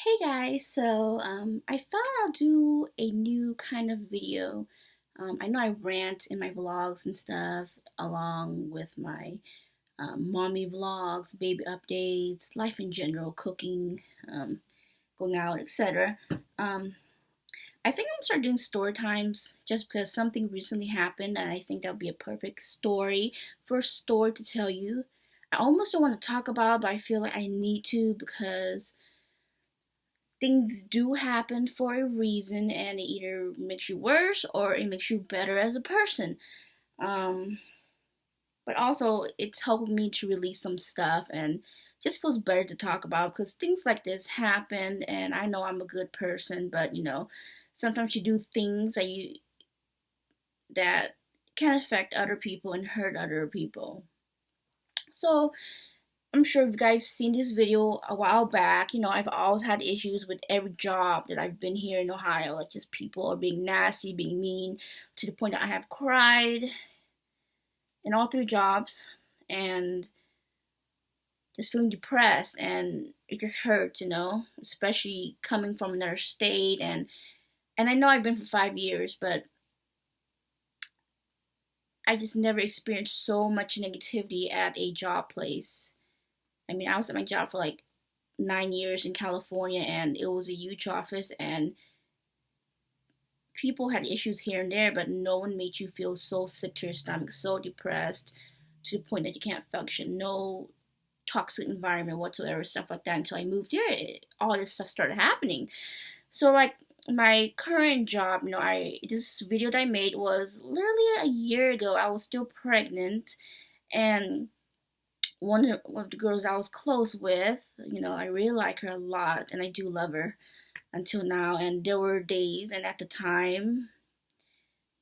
Hey guys, I thought I'll do a new kind of video. I know I rant in my vlogs and stuff, along with my mommy vlogs, baby updates, life in general, cooking, going out, etc. Um, I think I'm gonna start doing story times just because something recently happened, and I think that would be a perfect story for a story to tell you. I almost don't want to talk about it, but I feel like I need to because things do happen for a reason, and it either makes you worse or it makes you better as a person. Um, but also, it's helped me to release some stuff and just feels better to talk about because things like this happen, and I know I'm a good person, but sometimes you do things that can affect other people and hurt other people. So I'm sure you guys seen this video a while back. I've always had issues with every job that I've been here in Ohio. Like, just people are being nasty, being mean, to the point that I have cried in all three jobs and just feeling depressed, and it just hurts, especially coming from another state. And I know I've been for 5 years, but I just never experienced so much negativity at a job place. I mean, I was at my job for like 9 years in California, and it was a huge office, and people had issues here and there, but no one made you feel so sick to your stomach, so depressed to the point that you can't function. No toxic environment whatsoever, stuff like that. Until I moved here, all this stuff started happening. So like my current job, I this video that I made was literally a year ago. I was still pregnant, and one of the girls I was close with, I really like her a lot, and I do love her until now. And there were days, and at the time,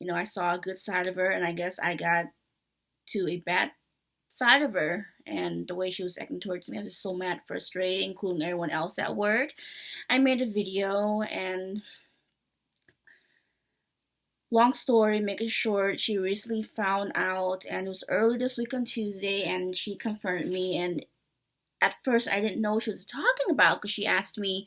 I saw a good side of her, and I guess I got to a bad side of her. And the way she was acting towards me, I was just so mad, frustrated, including everyone else at work. I made a video, and long story, make it short, she recently found out, and it was early this week on Tuesday, and she confronted me. And at first, I didn't know what she was talking about because she asked me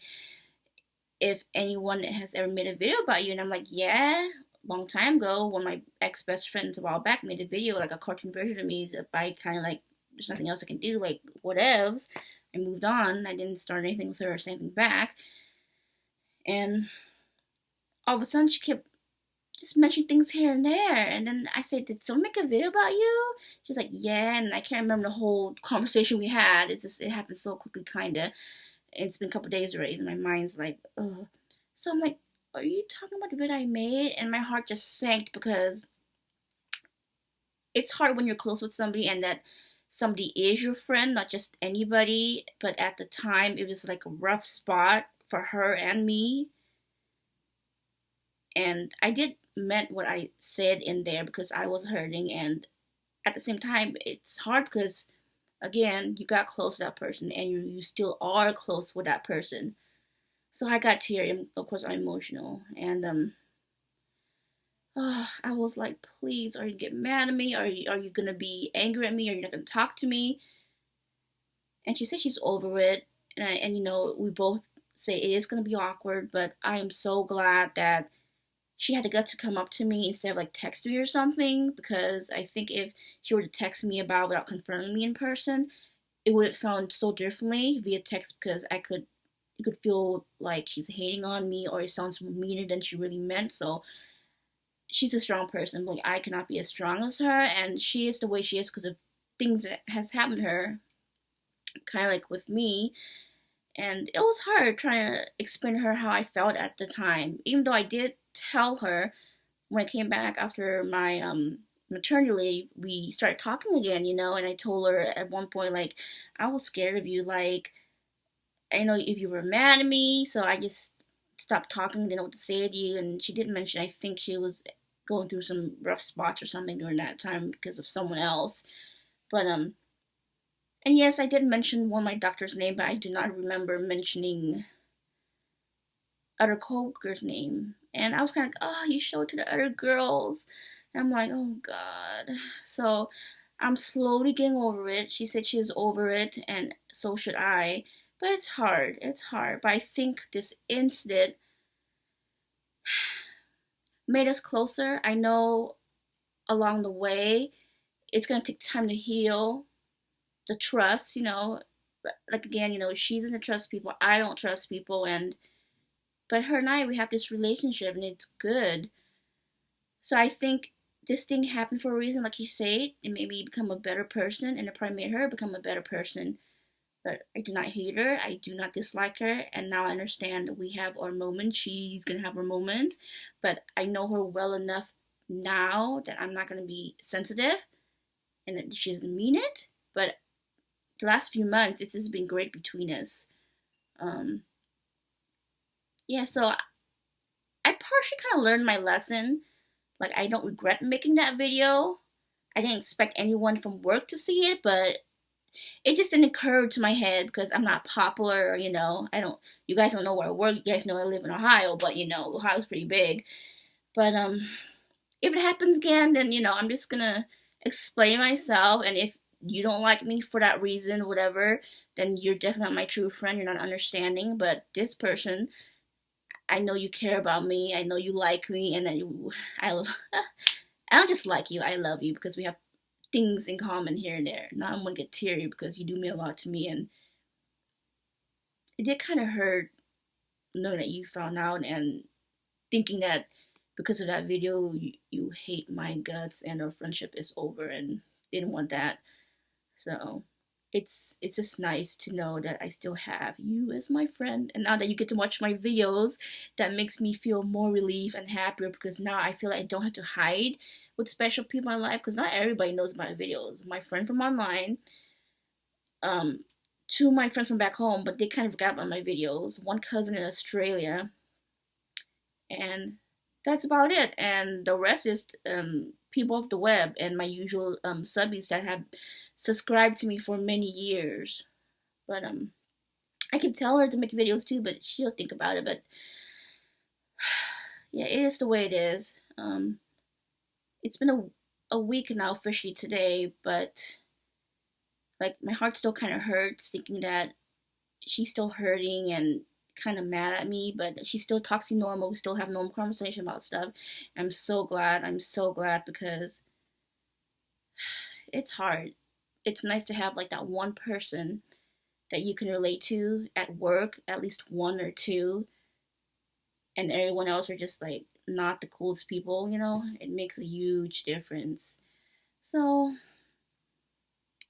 if anyone has ever made a video about you, and I'm like, yeah, long time ago, one of my ex best friends a while back made a video, like a cartoon version of me. If I kind of like, there's nothing else I can do, like whatevs. I moved on. I didn't start anything with her or say anything back, and all of a sudden she kept just mentioning things here and there. And then I said, "Did someone make a video about you?" She's like, "Yeah," and I can't remember the whole conversation we had. It's just, it happened so quickly, kinda. It's been a couple days already, and my mind's like, ugh. So I'm like, are you talking about the video I made? And my heart just sank because it's hard when you're close with somebody and that somebody is your friend, not just anybody. But at the time, it was like a rough spot for her and me. And I did meant what I said in there because I was hurting. And at the same time, it's hard because, again, you got close to that person, and you still are close with that person. So I got teary, and of course I'm emotional, and I was like, please, are you get mad at me? Are you gonna be angry at me? Are you not gonna talk to me? And she said she's over it, and we both say it is gonna be awkward, but I am so glad that she had the guts to come up to me instead of like text me or something, because I think if she were to text me about without confronting me in person, it would have sounded so differently via text, because it could feel like she's hating on me, or it sounds meaner than she really meant. So she's a strong person, but I cannot be as strong as her, and she is the way she is because of things that has happened to her, kind of like with me. And it was hard trying to explain to her how I felt at the time, even though I did tell her when I came back after my maternity leave. We started talking again, and I told her at one point, like, I was scared of you, like, I know if you were mad at me, so I just stopped talking, didn't know what to say to you. And she did mention, I think she was going through some rough spots or something during that time because of someone else. But and yes, I did mention one of my doctor's name, but I do not remember mentioning other coworkers' name. And I was kind of like, oh, you showed to the other girls. And I'm like, oh God. So I'm slowly getting over it. She said she is over it, and so should I. But it's hard. It's hard. But I think this incident made us closer. I know along the way it's gonna take time to heal the trust, like again, she doesn't trust people, I don't trust people, and but her and I, we have this relationship and it's good. So I think this thing happened for a reason. Like you say, it made me become a better person, and it probably made her become a better person. But I do not hate her, I do not dislike her, and now I understand that we have our moments, she's gonna have her moments, but I know her well enough now that I'm not gonna be sensitive and that she doesn't mean it. But the last few months, it's just been great between us. Um, yeah, so I partially kind of learned my lesson. Like, I don't regret making that video. I didn't expect anyone from work to see it, but it just didn't occur to my head because I'm not popular, I don't, you guys don't know where I work, you guys know I live in Ohio, but Ohio's pretty big. But if it happens again, then I'm just gonna explain myself, and if you don't like me for that reason, whatever, then you're definitely not my true friend. You're not understanding. But this person, I know you care about me. I know you like me, and I I don't just like you. I love you because we have things in common here and there. Now I'm gonna get teary because you do mean a lot to me, and it did kind of hurt knowing that you found out and thinking that because of that video you hate my guts and our friendship is over, and didn't want that. So it's just nice to know that I still have you as my friend, and now that you get to watch my videos, that makes me feel more relief and happier because now I feel like I don't have to hide with special people in my life because not everybody knows my videos. My friend from online, um, two of my friends from back home, but they kind of forgot about my videos. One cousin in Australia, and that's about it. And the rest is people off the web and my usual subbies that have subscribed to me for many years. But I can tell her to make videos too, but she'll think about it. But yeah, it is the way it is. It's been a week now officially today, but like my heart still kind of hurts thinking that she's still hurting and kind of mad at me, but she still talks to me normal. We still have normal conversation about stuff. I'm so glad. I'm so glad because it's hard. It's nice to have like that one person that you can relate to at work, at least one or two, and everyone else are just like not the coolest people. It makes a huge difference. So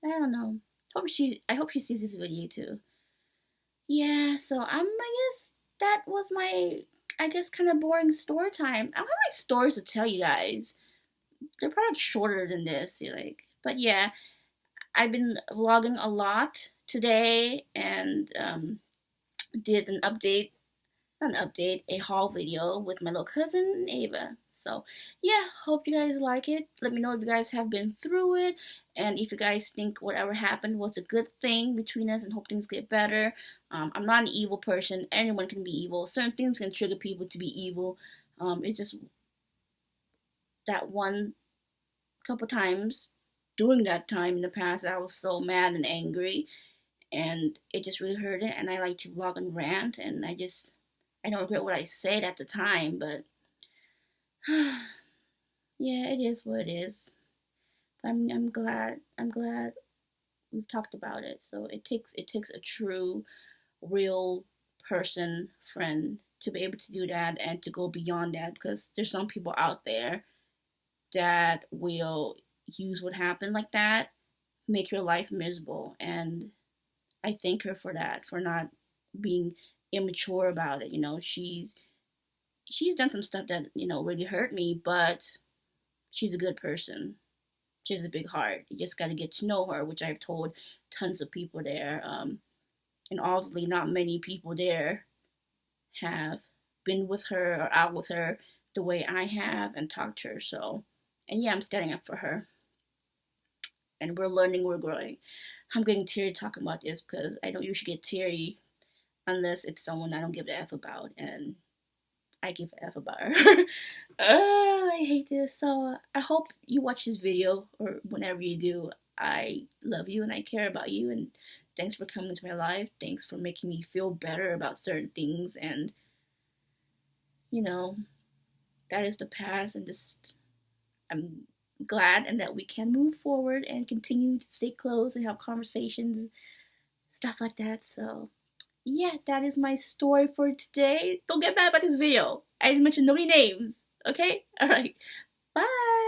I don't know. I hope she sees this video too. Yeah, so I guess that was my, I guess, kind of boring story time. I don't have my stories to tell you guys. They're probably shorter than this, but yeah, I've been vlogging a lot today and did an update, not an update, a haul video with my little cousin Ava. So yeah, hope you guys like it. Let me know if you guys have been through it and if you guys think whatever happened was a good thing between us, and hope things get better. I'm not an evil person. Anyone can be evil. Certain things can trigger people to be evil. It's just that one couple times during that time in the past I was so mad and angry, and it just really hurt it. And I like to vlog and rant, and I don't regret what I said at the time, but yeah, it is what it is. I'm glad. I'm glad we've talked about it. So it takes a true, real person, friend, to be able to do that and to go beyond that, because there's some people out there that will use what happened like that, make your life miserable. And I thank her for that, for not being immature about it. She's done some stuff that really hurt me, but she's a good person. She has a big heart. You just got to get to know her, which I've told tons of people there. And obviously, not many people there have been with her or out with her the way I have and talked to her. So, and yeah, I'm standing up for her. And we're learning, we're growing. I'm getting teary talking about this because I don't usually get teary unless it's someone I don't give a F about. And I give a F about her. I hate this. So I hope you watch this video, or whenever you do. I love you and I care about you, and thanks for coming into my life. Thanks for making me feel better about certain things. And, you know, that is the past. And just, I'm glad and that we can move forward and continue to stay close and have conversations, stuff like that. So, yeah, that is my story for today. Don't get mad about this video. I didn't mention no names. Okay? Alright. Bye.